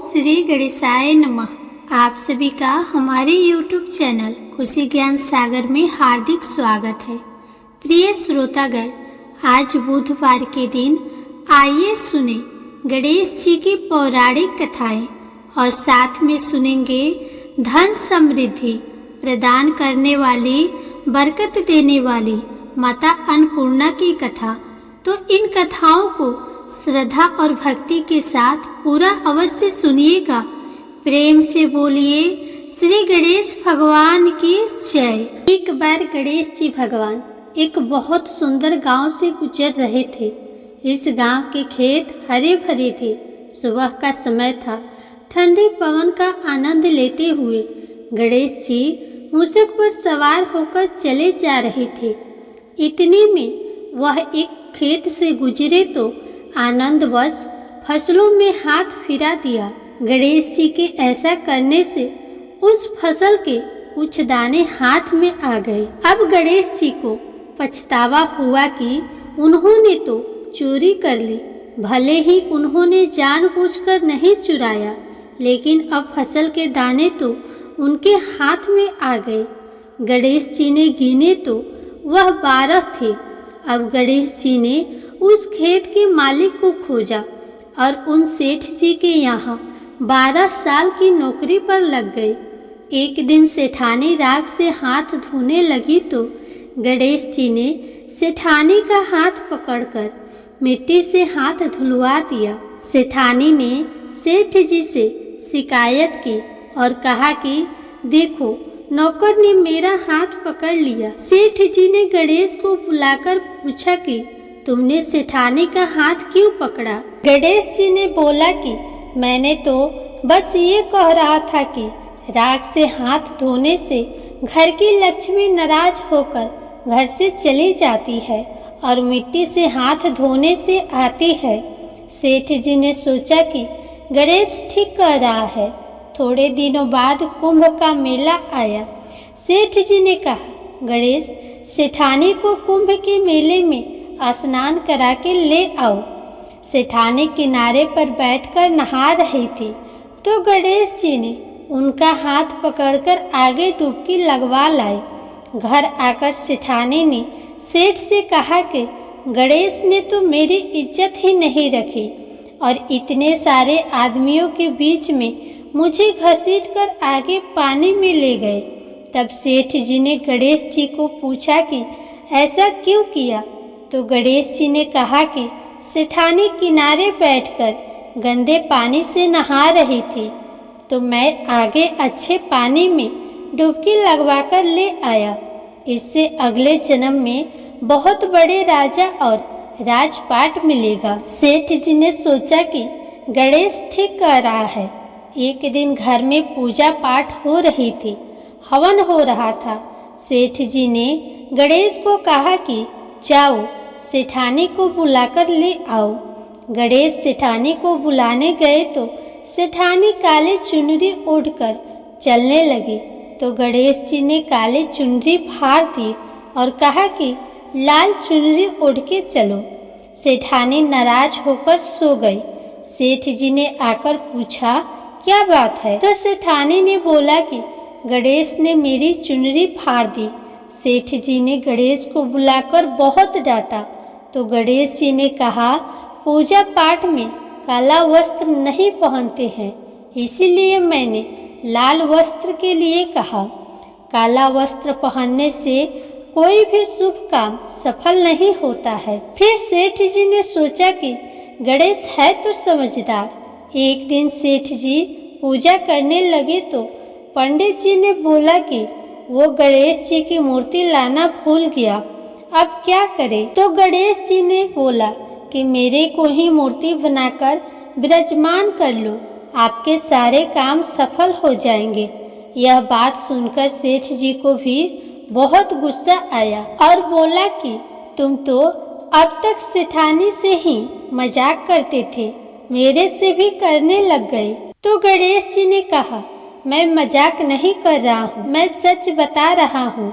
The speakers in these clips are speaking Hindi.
श्री गणेशाय नमः। आप सभी का हमारे YouTube चैनल खुशी ज्ञान सागर में हार्दिक स्वागत है। प्रिय श्रोतागण, आज बुधवार के दिन आइए सुने गणेश जी की पौराणिक कथाएं और साथ में सुनेंगे धन समृद्धि प्रदान करने वाली, बरकत देने वाली माता अन्नपूर्णा की कथा। तो इन कथाओं को श्रद्धा और भक्ति के साथ पूरा अवश्य सुनिएगा। प्रेम से बोलिए श्री गणेश भगवान की जय। एक बार गणेश जी भगवान एक बहुत सुंदर गांव से गुजर रहे थे। इस गांव के खेत हरे भरे थे। सुबह का समय था। ठंडे पवन का आनंद लेते हुए गणेश जी मूषक पर सवार होकर चले जा रहे थे। इतने में वह एक खेत से गुजरे तो आनंदवश फसलों में हाथ फिरा दिया। गणेश जी के ऐसा करने से उस फसल के कुछ दाने हाथ में आ गए। अब गणेश जी को पछतावा हुआ कि उन्होंने तो चोरी कर ली। भले ही उन्होंने जानबूझकर नहीं चुराया, लेकिन अब फसल के दाने तो उनके हाथ में आ गए। गणेश जी ने गिने तो वह 12 थे। अब गणेश जी ने उस खेत के मालिक को खोजा और उन सेठ जी के यहाँ 12 साल की नौकरी पर लग गए। एक दिन सेठानी राख से हाथ धोने लगी तो गणेश जी ने सेठानी का हाथ पकड़कर मिट्टी से हाथ धुलवा दिया। सेठानी ने सेठ जी से शिकायत की और कहा कि देखो, नौकर ने मेरा हाथ पकड़ लिया। सेठ जी ने गणेश को बुलाकर पूछा कि तुमने सेठानी का हाथ क्यों पकड़ा? गणेश जी ने बोला कि मैंने तो बस ये कह रहा था कि राख से हाथ धोने से घर की लक्ष्मी नाराज होकर घर से चली जाती है और मिट्टी से हाथ धोने से आती है। सेठ जी ने सोचा कि गणेश ठीक कह रहा है। थोड़े दिनों बाद कुंभ का मेला आया। सेठ जी ने कहा, गणेश, सेठानी को कुंभ के मेले में स्नान करा के ले आओ। सेठानी किनारे पर बैठकर नहा रही थी तो गणेश जी ने उनका हाथ पकड़कर आगे डुबकी लगवा लाए। घर आकर सेठानी ने सेठ से कहा कि गणेश ने तो मेरी इज्जत ही नहीं रखी और इतने सारे आदमियों के बीच में मुझे घसीटकर आगे पानी में ले गए। तब सेठ जी ने गणेश जी को पूछा कि ऐसा क्यों किया? तो गणेश जी ने कहा कि सेठानी किनारे बैठकर गंदे पानी से नहा रही थी तो मैं आगे अच्छे पानी में डुबकी लगवाकर ले आया। इससे अगले जन्म में बहुत बड़े राजा और राजपाट मिलेगा। सेठ जी ने सोचा कि गणेश ठीक कह रहा है। एक दिन घर में पूजा पाठ हो रही थी, हवन हो रहा था। सेठ जी ने गणेश को कहा कि जाओ, सेठानी को बुलाकर ले आओ। गणेश सेठानी को बुलाने गए तो सेठानी काले चुनरी ओढ़कर चलने लगी तो गणेश जी ने काले चुनरी फाड़ दी और कहा कि लाल चुनरी ओढ़ के चलो। सेठानी नाराज होकर सो गई। सेठ जी ने आकर पूछा, क्या बात है? तो सेठानी ने बोला कि गणेश ने मेरी चुनरी फाड़ दी। सेठ जी ने गणेश को बुलाकर बहुत डांटा तो गणेश जी ने कहा, पूजा पाठ में काला वस्त्र नहीं पहनते हैं, इसीलिए मैंने लाल वस्त्र के लिए कहा। काला वस्त्र पहनने से कोई भी शुभ काम सफल नहीं होता है। फिर सेठ जी ने सोचा कि गणेश है तो समझदार। एक दिन सेठ जी पूजा करने लगे तो पंडित जी ने बोला कि वो गणेश जी की मूर्ति लाना भूल गया, अब क्या करे? तो गणेश जी ने बोला कि मेरे को ही मूर्ति बनाकर विराजमान कर लो, आपके सारे काम सफल हो जाएंगे। यह बात सुनकर सेठ जी को भी बहुत गुस्सा आया और बोला कि तुम तो अब तक सेठानी से ही मजाक करते थे, मेरे से भी करने लग गए। तो गणेश जी ने कहा, मैं मजाक नहीं कर रहा हूँ, मैं सच बता रहा हूँ।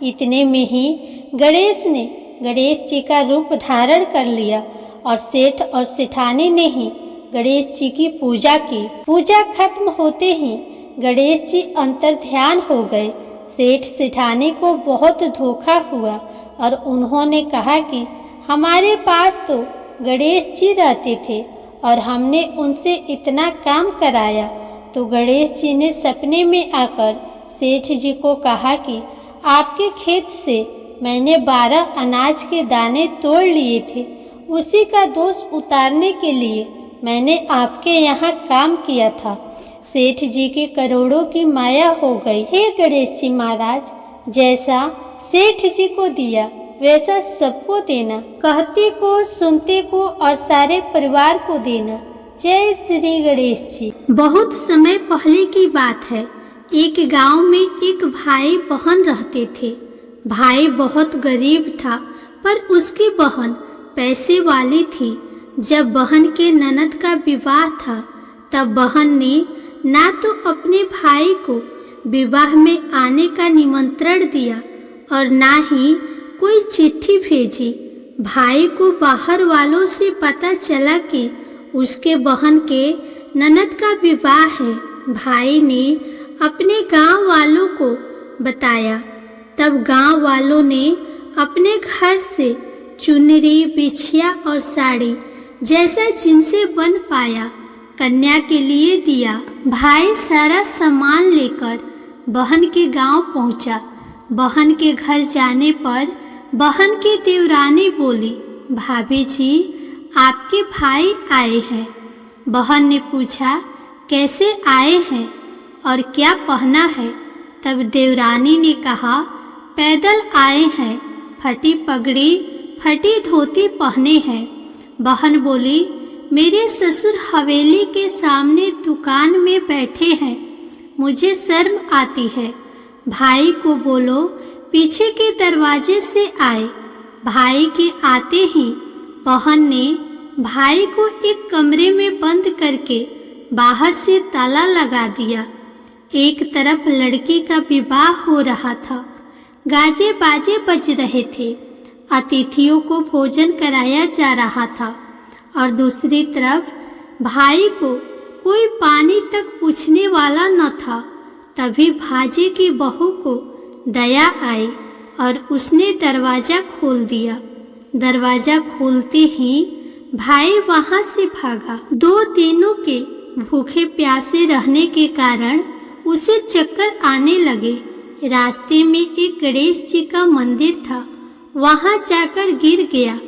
इतने में ही गणेश ने गणेश जी का रूप धारण कर लिया और सेठ और सेठानी ने ही गणेश जी की पूजा की। पूजा खत्म होते ही गणेश जी अंतर्ध्यान हो गए। सेठ सेठानी को बहुत धोखा हुआ और उन्होंने कहा कि हमारे पास तो गणेश जी रहते थे और हमने उनसे इतना काम कराया। तो गणेश जी ने सपने में आकर सेठ जी को कहा कि आपके खेत से मैंने 12 अनाज के दाने तोड़ लिए थे, उसी का दोष उतारने के लिए मैंने आपके यहाँ काम किया था। सेठ जी के करोड़ों की माया हो गई। हे गणेश जी महाराज, जैसा सेठ जी को दिया वैसा सबको देना, कहते को सुनते को और सारे परिवार को देना। जय श्री गणेश जी। बहुत समय पहले की बात है। एक गांव में एक भाई बहन रहते थे। भाई बहुत गरीब था पर उसकी बहन पैसे वाली थी। जब बहन के ननद का विवाह था तब बहन ने ना तो अपने भाई को विवाह में आने का निमंत्रण दिया और ना ही कोई चिट्ठी भेजी। भाई को बाहर वालों से पता चला कि उसके बहन के ननद का विवाह है। भाई ने अपने गांव वालों को बताया। तब गांव वालों ने अपने घर से चुनरी, बिछिया और साड़ी जैसा जिनसे बन पाया कन्या के लिए दिया। भाई सारा सामान लेकर बहन के गांव पहुंचा। बहन के घर जाने पर बहन की देवरानी बोली, भाभी जी आपके भाई आए हैं। बहन ने पूछा, कैसे आए हैं और क्या पहना है? तब देवरानी ने कहा, पैदल आए हैं, फटी पगड़ी फटी धोती पहने हैं। बहन बोली, मेरे ससुर हवेली के सामने दुकान में बैठे हैं, मुझे शर्म आती है। भाई को बोलो पीछे के दरवाजे से आए। भाई के आते ही बहन ने भाई को एक कमरे में बंद करके बाहर से ताला लगा दिया। एक तरफ लड़की का विवाह हो रहा था, गाजे बाजे बज रहे थे, अतिथियों को भोजन कराया जा रहा था और दूसरी तरफ भाई को कोई पानी तक पूछने वाला न था। तभी भाजे की बहू को दया आई और उसने दरवाजा खोल दिया। दरवाजा खोलते ही भाई वहां से भागा। 2 दिनों के भूखे प्यासे रहने के कारण उसे चक्कर आने लगे। रास्ते में एक गणेश जी का मंदिर था, वहां जाकर गिर गया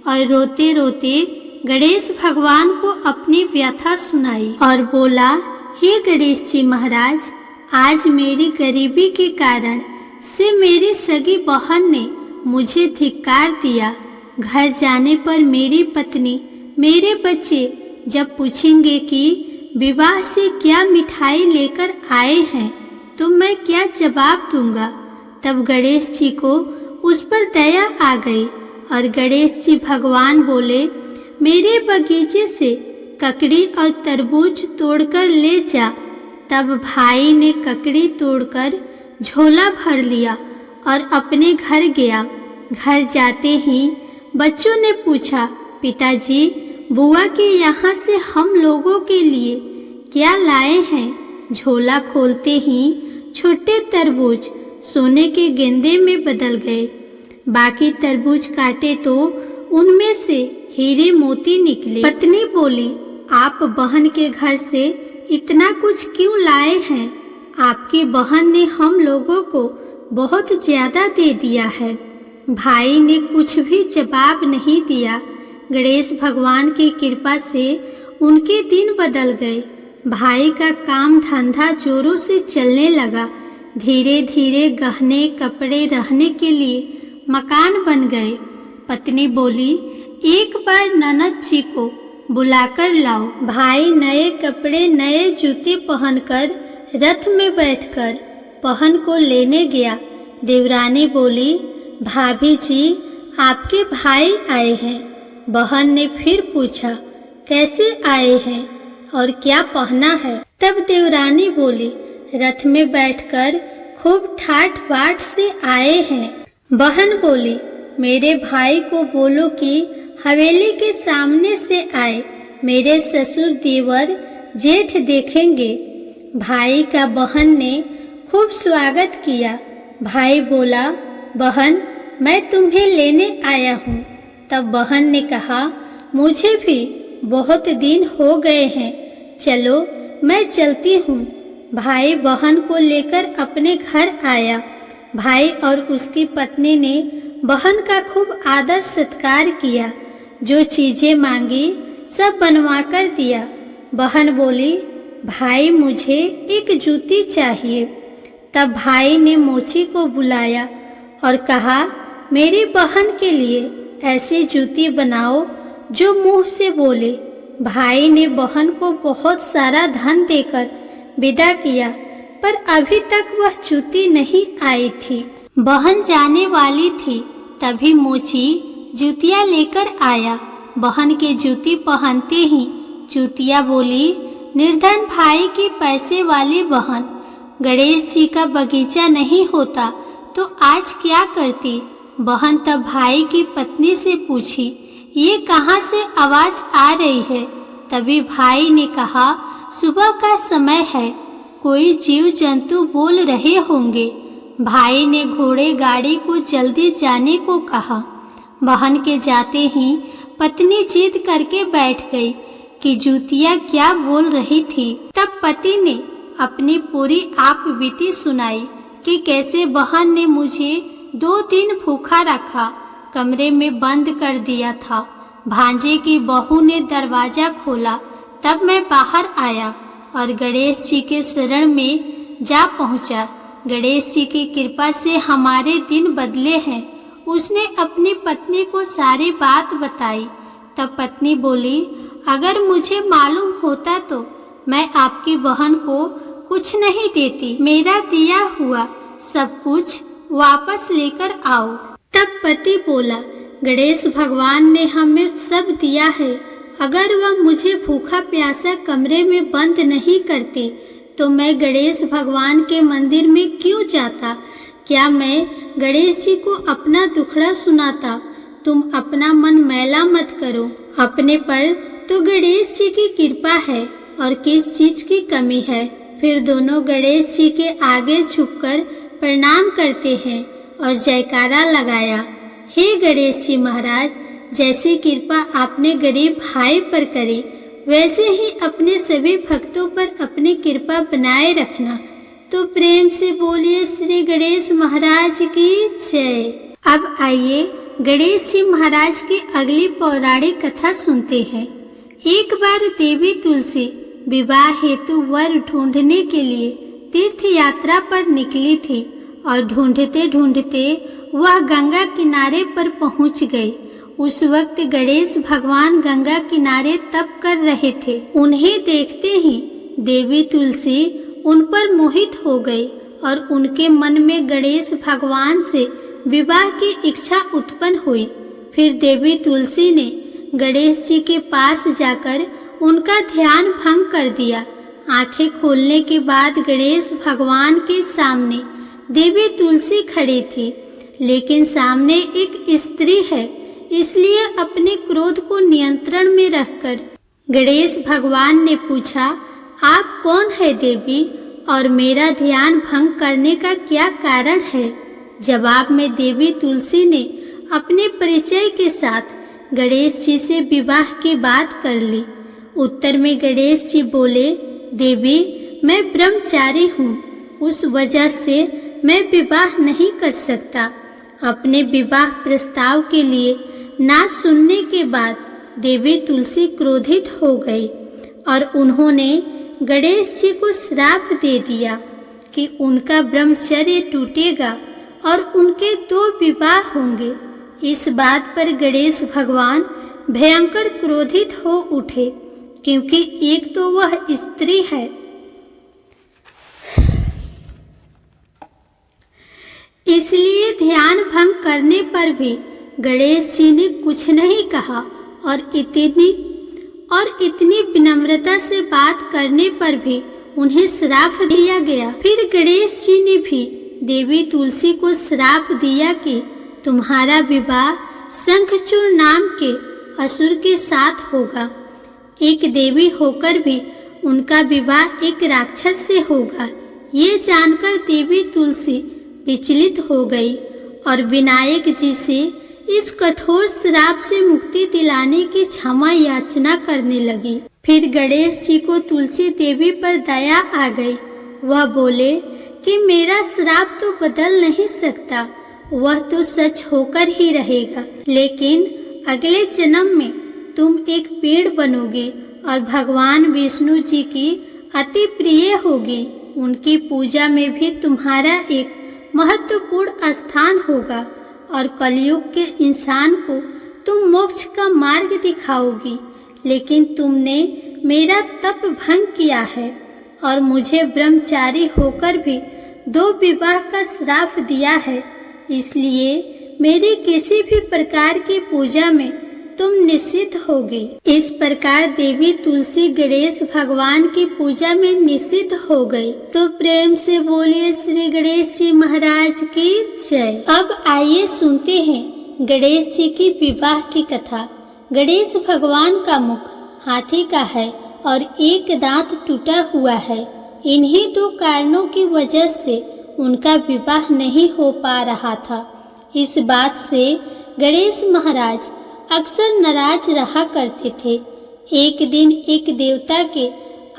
और रोते रोते गणेश भगवान को अपनी व्यथा सुनाई और बोला, हे गणेश जी महाराज, आज मेरी गरीबी के कारण से मेरी सगी बहन ने मुझे धिक्कार दिया। घर जाने पर मेरी पत्नी, मेरे बच्चे जब पूछेंगे कि विवाह से क्या मिठाई लेकर आए हैं तो मैं क्या जवाब दूंगा? तब गणेश जी को उस पर दया आ गई और गणेश जी भगवान बोले, मेरे बगीचे से ककड़ी और तरबूज तोड़कर ले जा। तब भाई ने ककड़ी तोड़कर झोला भर लिया और अपने घर गया। घर जाते ही बच्चों ने पूछा, पिताजी बुआ के यहाँ से हम लोगों के लिए क्या लाए हैं? झोला खोलते ही छोटे तरबूज सोने के गेंदे में बदल गए। बाकी तरबूज काटे तो उनमें से हीरे मोती निकले। पत्नी बोली, आप बहन के घर से इतना कुछ क्यों लाए हैं? आपकी बहन ने हम लोगों को बहुत ज्यादा दे दिया है। भाई ने कुछ भी जवाब नहीं दिया। गणेश भगवान की कृपा से उनके दिन बदल गए। भाई का काम धंधा जोरों से चलने लगा। धीरे धीरे गहने कपड़े रहने के लिए मकान बन गए। पत्नी बोली, एक बार ननद जी को बुलाकर लाओ। भाई नए कपड़े नए जूते पहनकर रथ में बैठकर बहन को लेने गया। देवरानी बोली, भाभी जी आपके भाई आए हैं। बहन ने फिर पूछा, कैसे आए हैं और क्या पहना है? तब देवरानी बोली, रथ में बैठकर खूब ठाठ बाट से आए हैं। बहन बोली, मेरे भाई को बोलो कि हवेली के सामने से आए, मेरे ससुर देवर जेठ देखेंगे। भाई का बहन ने खूब स्वागत किया। भाई बोला, बहन मैं तुम्हें लेने आया हूँ। तब बहन ने कहा, मुझे भी बहुत दिन हो गए हैं, चलो मैं चलती हूँ। भाई बहन को लेकर अपने घर आया। भाई और उसकी पत्नी ने बहन का खूब आदर सत्कार किया। जो चीजें मांगी सब बनवा कर दिया। बहन बोली, भाई मुझे एक जूती चाहिए। तब भाई ने मोची को बुलाया और कहा, मेरी बहन के लिए ऐसी जूती बनाओ जो मुंह से बोले। भाई ने बहन को बहुत सारा धन देकर विदा किया, पर अभी तक वह जूती नहीं आई थी। बहन जाने वाली थी, तभी मोची जूतियाँ लेकर आया। बहन की जूती पहनते ही जूतिया बोली, निर्धन भाई की पैसे वाली बहन, गणेश जी का बगीचा नहीं होता तो आज क्या करती। बहन तब भाई की पत्नी से पूछी, ये कहाँ से आवाज आ रही है। तभी भाई ने कहा, सुबह का समय है, कोई जीव जंतु बोल रहे होंगे। भाई ने घोड़े गाड़ी को जल्दी जाने को कहा। बहन के जाते ही पत्नी जिद करके बैठ गई कि जूतिया क्या बोल रही थी। तब पति ने अपनी पूरी आप बीती सुनाई कि कैसे बहन ने मुझे 2 दिन भूखा रखा, कमरे में बंद कर दिया था। भांजे की बहू ने दरवाजा खोला, तब मैं बाहर आया और गणेश जी के शरण में जा पहुंचा। गणेश जी की कृपा से हमारे दिन बदले हैं। उसने अपनी पत्नी को सारी बात बताई। तब पत्नी बोली, अगर मुझे मालूम होता तो मैं आपकी बहन को कुछ नहीं देती। मेरा दिया हुआ सब कुछ वापस लेकर आओ। तब पति बोला, गणेश भगवान ने हमें सब दिया है। अगर वह मुझे भूखा प्यासा कमरे में बंद नहीं करते तो मैं गणेश भगवान के मंदिर में क्यों जाता। क्या मैं गणेश जी को अपना दुखड़ा सुनाता। तुम अपना मन मैला मत करो। अपने पर तो गणेश जी की कृपा है और किस चीज की कमी है। फिर दोनों गणेश जी के आगे झुककर प्रणाम करते हैं और जयकारा लगाया। हे गणेश जी महाराज, जैसी कृपा आपने गरीब भाई पर करी, वैसे ही अपने सभी भक्तों पर अपनी कृपा बनाए रखना। तो प्रेम से बोलिए श्री गणेश महाराज की जय। अब आइए गणेश जी महाराज की अगली पौराणिक कथा सुनते हैं। एक बार देवी तुलसी विवाह हेतु वर ढूंढने के लिए तीर्थ यात्रा पर निकली थी और ढूंढते ढूंढते वह गंगा किनारे पर पहुंच गई। उस वक्त गणेश भगवान गंगा किनारे तप कर रहे थे। उन्हें देखते ही देवी तुलसी उन पर मोहित हो गई और उनके मन में गणेश भगवान से विवाह की इच्छा उत्पन्न हुई। फिर देवी तुलसी ने गणेश जी के पास जाकर उनका ध्यान भंग कर दिया। आंखें खोलने के बाद गणेश भगवान के सामने देवी तुलसी खड़ी थी, लेकिन सामने एक स्त्री है, इसलिए अपने क्रोध को नियंत्रण में रखकर गणेश भगवान ने पूछा, आप कौन है देवी और मेरा ध्यान भंग करने का क्या कारण है। जवाब में देवी तुलसी ने अपने परिचय के साथ गणेश जी से विवाह की बात कर ली। उत्तर में गणेश जी बोले, देवी मैं ब्रह्मचारी हूँ, उस वजह से मैं विवाह नहीं कर सकता। अपने विवाह प्रस्ताव के लिए ना सुनने के बाद देवी तुलसी क्रोधित हो गई और उन्होंने गणेश जी को श्राप दे दिया कि उनका ब्रह्मचर्य टूटेगा और उनके 2 विवाह होंगे। इस बात पर गणेश भगवान भयंकर क्रोधित हो उठे, क्योंकि एक तो वह स्त्री है, इसलिए ध्यान भंग करने पर भी गणेश जी ने कुछ नहीं कहा और इतनी विनम्रता से बात करने पर भी उन्हें श्राप दिया गया। फिर गणेश जी ने भी देवी तुलसी को श्राप दिया कि तुम्हारा विवाह शंखचूड़ नाम के असुर के साथ होगा। एक देवी होकर भी उनका विवाह एक राक्षस से होगा। ये जानकर देवी तुलसी विचलित हो गई और विनायक जी से इस कठोर श्राप से मुक्ति दिलाने की क्षमा याचना करने लगी। फिर गणेश जी को तुलसी देवी पर दया आ गई। वह बोले कि मेरा श्राप तो बदल नहीं सकता, वह तो सच होकर ही रहेगा, लेकिन अगले जन्म में तुम एक पेड़ बनोगे और भगवान विष्णु जी की अति प्रिय होगी। उनकी पूजा में भी तुम्हारा एक महत्वपूर्ण स्थान होगा और कलयुग के इंसान को तुम मोक्ष का मार्ग दिखाओगी। लेकिन तुमने मेरा तप भंग किया है और मुझे ब्रह्मचारी होकर भी 2 विवाह का श्राप दिया है, इसलिए मेरी किसी भी प्रकार की पूजा में तुम निषिद्ध होगी। इस प्रकार देवी तुलसी गणेश भगवान की पूजा में निषिद्ध हो गई। तो प्रेम से बोलिए श्री गणेश जी महाराज की जय। अब आइए सुनते हैं गणेश जी की विवाह की कथा। गणेश भगवान का मुख हाथी का है और एक दांत टूटा हुआ है। इन्हीं 2 कारणों की वजह से उनका विवाह नहीं हो पा रहा था। इस बात से गणेश महाराज अक्सर नाराज रहा करते थे। एक दिन एक देवता के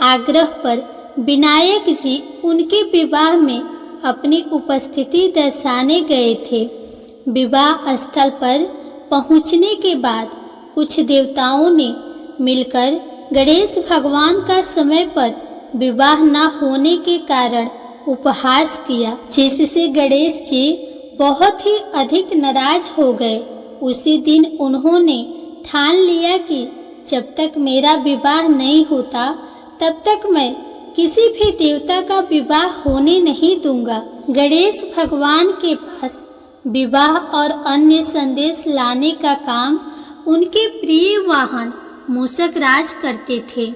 आग्रह पर विनायक जी उनके विवाह में अपनी उपस्थिति दर्शाने गए थे। विवाह स्थल पर पहुंचने के बाद कुछ देवताओं ने मिलकर गणेश भगवान का समय पर विवाह न होने के कारण उपहास किया, जिससे गणेश जी बहुत ही अधिक नाराज हो गए। उसी दिन उन्होंने ठान लिया कि जब तक मेरा विवाह नहीं होता तब तक मैं किसी भी देवता का विवाह होने नहीं दूंगा। गणेश भगवान के पास विवाह और अन्य संदेश लाने का काम उनके प्रिय वाहन मूषक राज करते थे।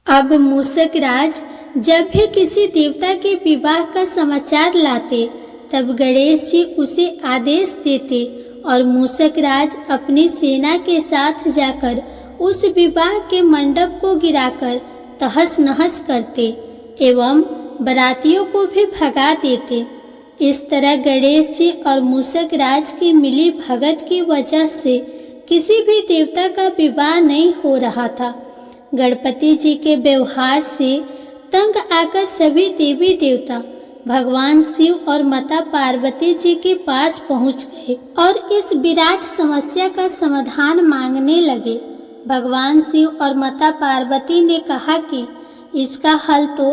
अब मूषक राज जब भी किसी देवता के विवाह का समाचार लाते तब गणेश जी उसे आदेश देते और मूषक राज अपनी सेना के साथ जाकर उस विवाह के मंडप को गिराकर तहस नहस करते एवं बारातियों को भी भगा देते। इस तरह गणेश जी और मूषक राज की मिली भगत की वजह से किसी भी देवता का विवाह नहीं हो रहा था। गणपति जी के व्यवहार से तंग आकर सभी देवी देवता भगवान शिव और माता पार्वती जी के पास पहुंच गए और इस विराट समस्या का समाधान मांगने लगे। भगवान शिव और माता पार्वती ने कहा कि इसका हल तो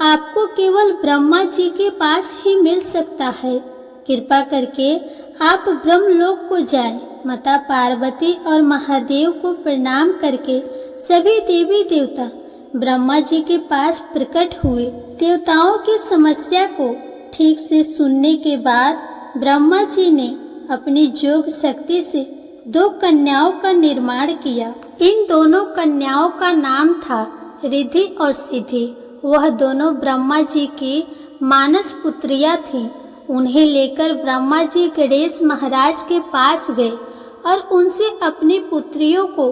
आपको केवल ब्रह्मा जी के पास ही मिल सकता है। कृपा करके आप ब्रह्मलोक को जाएं। माता पार्वती और महादेव को प्रणाम करके सभी देवी देवता ब्रह्मा जी के पास प्रकट हुए। देवताओं की समस्या को ठीक से सुनने के बाद ब्रह्मा जी ने अपनी योग शक्ति से 2 कन्याओं का निर्माण किया। इन दोनों कन्याओं का नाम था रिद्धि और सिद्धि। वह दोनों ब्रह्मा जी की मानस पुत्रियां थीं। उन्हें लेकर ब्रह्मा जी गणेश महाराज के पास गए और उनसे अपनी पुत्रियों को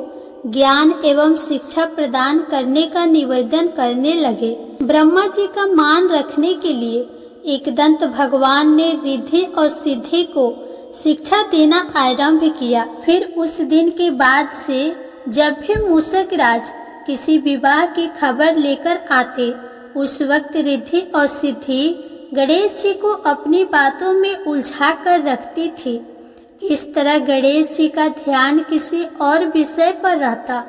ज्ञान एवं शिक्षा प्रदान करने का निवेदन करने लगे। ब्रह्मा जी का मान रखने के लिए एकदंत भगवान ने रिद्धि और सिद्धि को शिक्षा देना आरंभ किया। फिर उस दिन के बाद से जब भी मूषक राज किसी विवाह की खबर लेकर आते, उस वक्त रिद्धि और सिद्धि गणेश जी को अपनी बातों में उलझा कर रखती थी। इस तरह गणेश जी का ध्यान किसी और विषय पर रहता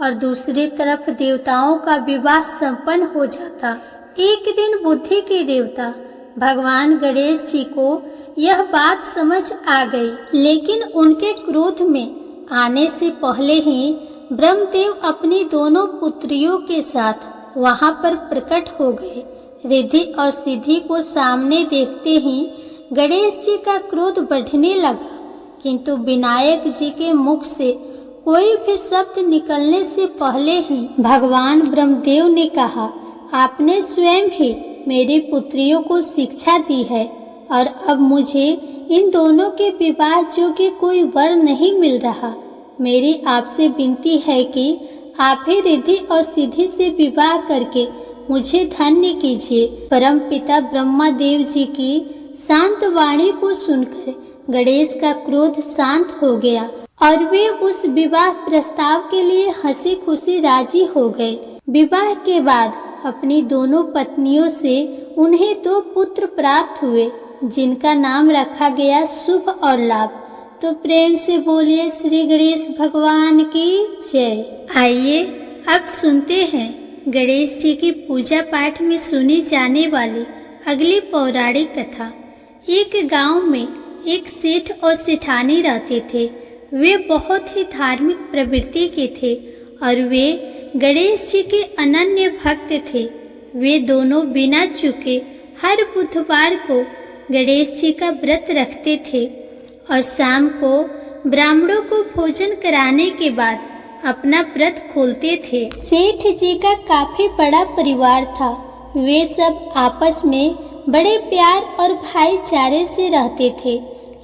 और दूसरी तरफ देवताओं का विवाह संपन्न हो जाता। एक दिन बुद्धि के देवता भगवान गणेश जी को यह बात समझ आ गई, लेकिन उनके क्रोध में आने से पहले ही ब्रह्मदेव अपनी दोनों पुत्रियों के साथ वहां पर प्रकट हो गए। रिद्धि और सिद्धि को सामने देखते ही गणेश जी का क्रोध बढ़ने लगा, किंतु विनायक जी के मुख से कोई भी शब्द निकलने से पहले ही भगवान ब्रह्मदेव ने कहा, आपने स्वयं ही मेरी पुत्रियों को शिक्षा दी है और अब मुझे इन दोनों के विवाह योग्य कोई वर नहीं मिल रहा। मेरी आपसे विनती है कि आप ही रिद्धि और सिद्धि से विवाह करके मुझे धन्य कीजिए। परम पिता ब्रह्मा देव जी की शांत वाणी को सुनकर गणेश का क्रोध शांत हो गया और वे उस विवाह प्रस्ताव के लिए हंसी खुशी राजी हो गए। विवाह के बाद अपनी दोनों पत्नियों से उन्हें 2 पुत्र प्राप्त हुए, जिनका नाम रखा गया शुभ और लाभ। तो प्रेम से बोलिए श्री गणेश भगवान की जय। आइए अब सुनते हैं गणेश जी की पूजा पाठ में सुनी जाने वाली अगली पौराणिक कथा। एक गांव में एक सेठ और सेठानी रहते थे। वे बहुत ही धार्मिक प्रवृत्ति के थे और वे गणेश जी के अनन्य भक्त थे। वे दोनों बिना चूके हर बुधवार को गणेश जी का व्रत रखते थे और शाम को ब्राह्मणों को भोजन कराने के बाद अपना व्रत खोलते थे। सेठ जी का काफी बड़ा परिवार था। वे सब आपस में बड़े प्यार और भाईचारे से रहते थे,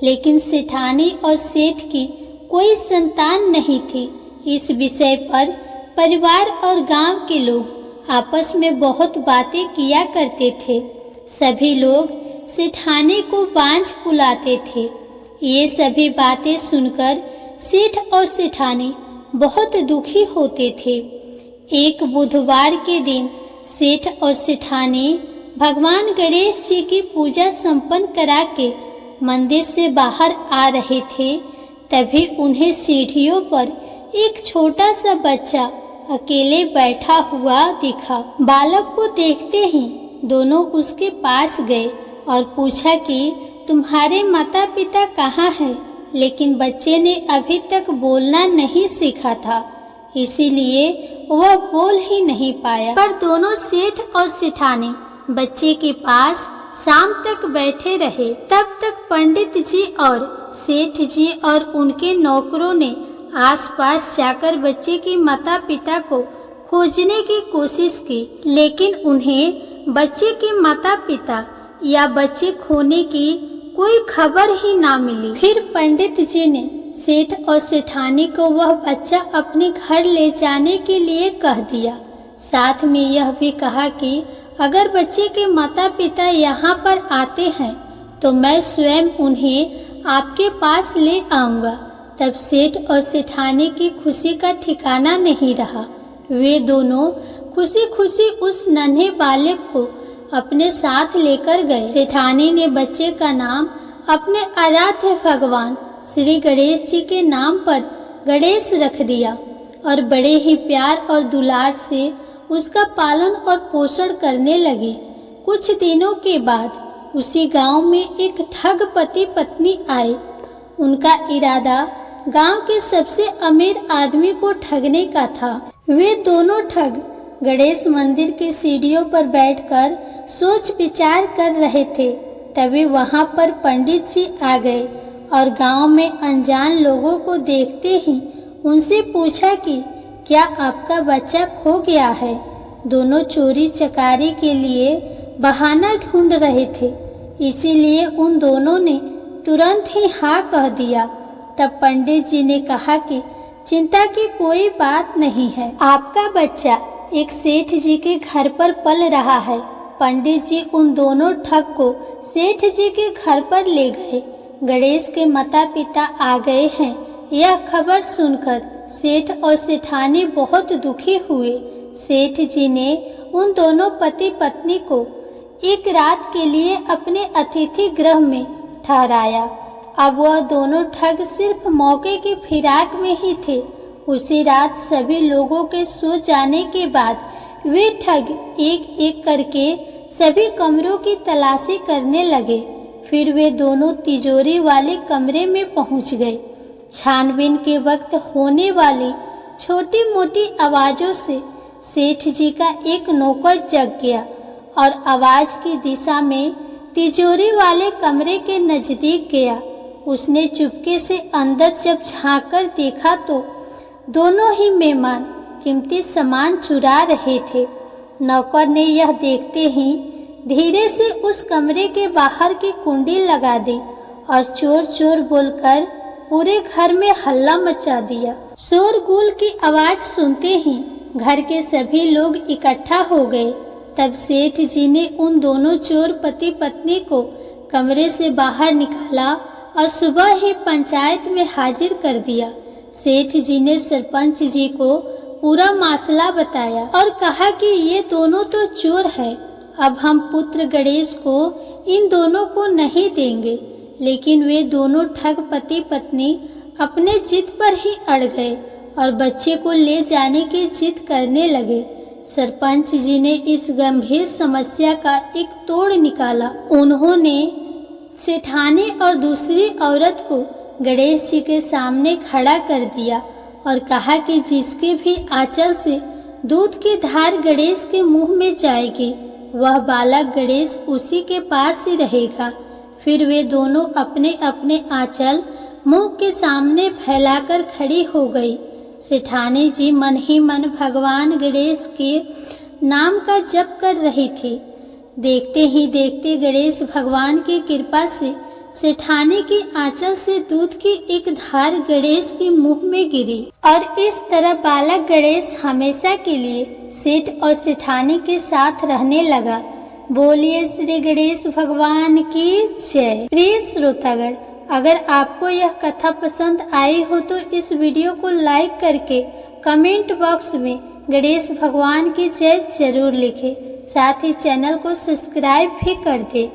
लेकिन सेठानी और सेठ की कोई संतान नहीं थी। इस विषय पर परिवार और गांव के लोग आपस में बहुत बातें किया करते थे। सभी लोग सेठानी को बांझ बुलाते थे। ये सभी बातें सुनकर सेठ और सेठानी बहुत दुखी होते थे। एक बुधवार के दिन सेठ और सेठानी भगवान गणेश जी की पूजा संपन्न करा के मंदिर से बाहर आ रहे थे। तभी उन्हें सीढ़ियों पर एक छोटा सा बच्चा अकेले बैठा हुआ दिखा। बालक को देखते ही दोनों उसके पास गए और पूछा कि तुम्हारे माता पिता कहाँ हैं? लेकिन बच्चे ने अभी तक बोलना नहीं सीखा था, इसीलिए वह बोल ही नहीं पाया। पर दोनों सेठ और सेठानी बच्चे के पास शाम तक बैठे रहे। तब तक पंडित जी और सेठ जी और उनके नौकरों ने आसपास जाकर बच्चे के माता पिता को खोजने की कोशिश की, लेकिन उन्हें बच्चे के माता पिता या बच्चे खोने की कोई खबर ही ना मिली। फिर पंडित जी ने सेठ और सेठानी को वह बच्चा अपने घर ले जाने के लिए कह दिया। साथ में यह भी कहा कि अगर बच्चे के माता पिता यहाँ पर आते हैं तो मैं स्वयं उन्हें आपके पास ले आऊँगा। तब सेठ और सेठानी की खुशी का ठिकाना नहीं रहा। वे दोनों खुशी खुशी उस नन्हे बालक को अपने साथ लेकर गए। सेठानी ने बच्चे का नाम अपने आराध्य भगवान श्री गणेश जी के नाम पर गणेश रख दिया और बड़े ही प्यार और दुलार से उसका पालन और पोषण करने लगे। कुछ दिनों के बाद उसी गांव में एक ठग पति पत्नी आए। उनका इरादा गांव के सबसे अमीर आदमी को ठगने का था। वे दोनों ठग गणेश मंदिर के सीढ़ियों पर बैठकर सोच विचार कर रहे थे। तभी वहां पर पंडित जी आ गए और गांव में अनजान लोगों को देखते ही उनसे पूछा कि क्या आपका बच्चा खो गया है? दोनों चोरी चकारी के लिए बहाना ढूंढ रहे थे, इसीलिए उन दोनों ने तुरंत ही हाँ कह दिया। तब पंडित जी ने कहा कि चिंता की कोई बात नहीं है, आपका बच्चा एक सेठ जी के घर पर पल रहा है। पंडित जी उन दोनों ठग को सेठ जी के घर पर ले गए। गणेश के माता पिता आ गए हैं, यह खबर सुनकर सेठ और सेठानी बहुत दुखी हुए। सेठ जी ने उन दोनों पति पत्नी को एक रात के लिए अपने अतिथि गृह में ठहराया। अब वह दोनों ठग सिर्फ मौके की फिराक में ही थे। उसी रात सभी लोगों के सो जाने के बाद वे ठग एक एक करके सभी कमरों की तलाशी करने लगे। फिर वे दोनों तिजोरी वाले कमरे में पहुंच गए। छानबीन के वक्त होने वाली छोटी मोटी आवाजों से सेठ जी का एक नौकर जग गया और आवाज की दिशा में तिजोरी वाले कमरे के नजदीक गया। उसने चुपके से अंदर जब झांक कर देखा तो दोनों ही मेहमान कीमती सामान चुरा रहे थे। नौकर ने यह देखते ही धीरे से उस कमरे के बाहर की कुंडी लगा दी और चोर चोर बोलकर पूरे घर में हल्ला मचा दिया। शोरगुल की आवाज सुनते ही घर के सभी लोग इकट्ठा हो गए। तब सेठ जी ने उन दोनों चोर पति पत्नी को कमरे से बाहर निकाला और सुबह ही पंचायत में हाजिर कर दिया। सेठ जी ने सरपंच जी को पूरा मामला बताया और कहा कि ये दोनों तो चोर है। अब हम पुत्र गणेश को इन दोनों को नहीं देंगे। लेकिन वे दोनों ठग पति पत्नी अपने जिद पर ही अड़ गए और बच्चे को ले जाने की जिद करने लगे। सरपंच जी ने इस गंभीर समस्या का एक तोड़ निकाला। उन्होंने सेठानी और दूसरी औरत को गणेश जी के सामने खड़ा कर दिया और कहा कि जिसके भी आंचल से दूध की धार गणेश के मुंह में जाएगी, वह बालक गणेश उसी के पास ही रहेगा। फिर वे दोनों अपने अपने आंचल मुंह के सामने फैलाकर खड़ी हो गई। सेठानी जी मन ही मन भगवान गणेश के नाम का जप कर रही थी। देखते ही देखते गणेश भगवान की कृपा से सेठानी की आंचल से दूध की एक धार गणेश के मुंह में गिरी और इस तरह बालक गणेश हमेशा के लिए सेठ और सेठानी के साथ रहने लगा। बोलिए श्री गणेश भगवान की जय। प्रिय श्रोतागण, अगर आपको यह कथा पसंद आई हो तो इस वीडियो को लाइक करके कमेंट बॉक्स में गणेश भगवान की जय जरूर लिखें। साथ ही चैनल को सब्सक्राइब भी कर दें।